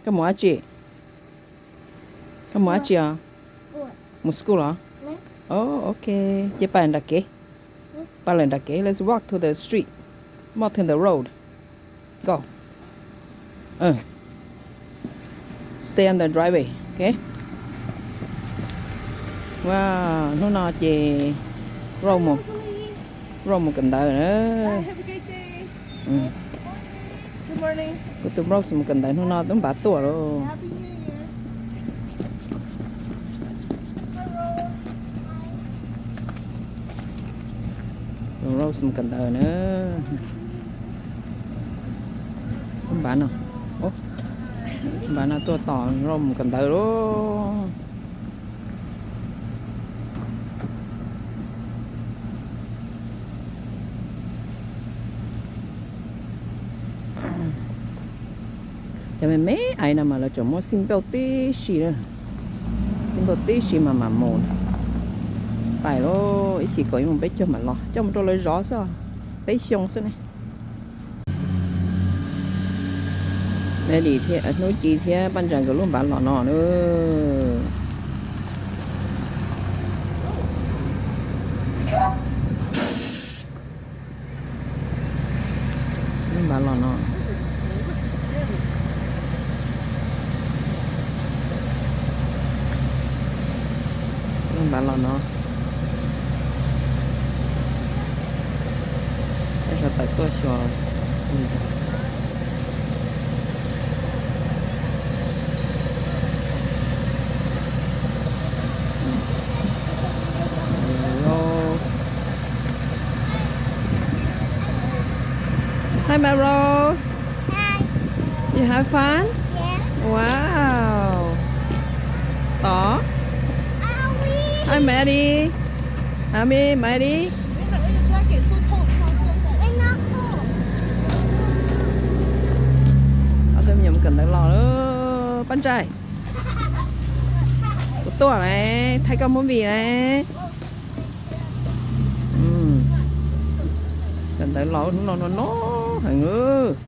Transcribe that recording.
Cái mỏ chị. Cái mỏ chị à? Một school à? Oh, okay. Chị bạn đặt kế. Bạn lên đặt kế. Let's walk to the street. Walk to the road. Go. Stay on the driveway. Okay. Wow, nó no chị. Rau một cần tờ nữa. Have a great day. Good morning. Cô tụi rau một cần tờ nó no tấm bát tua rồi. Happy New Year. Rau một cần tờ nữa. Tấm bát nào. Ố. Tấm bát nào tua tỏ rau một cần tờ đó. Cho mình mấy ai nào mà là chỗ mua xin bao tí xì nữa, xin bao tí xì mà mồn, phải lo ít chỉ có một bé cho mà lo, cho một trò lấy gió sao, bé xong thế này, mẹ đi thì nói chi thì ban giờ cái luôn bán lọ nọ nữa, luôn bán lọ nọ. Bạn lo nó sẽ tại cơ sở Hi, my Rose. Hi. You have fun? Yeah. Wow. Tỏ. Hi, Maddie. Hi, Maddie. Your jacket so cold. It's not cold. Ở thêm nhiều cần phải lo nữa. Bạn trai. Một tua này, thay con muốn gì này. Cần phải lo nó thằng ơi.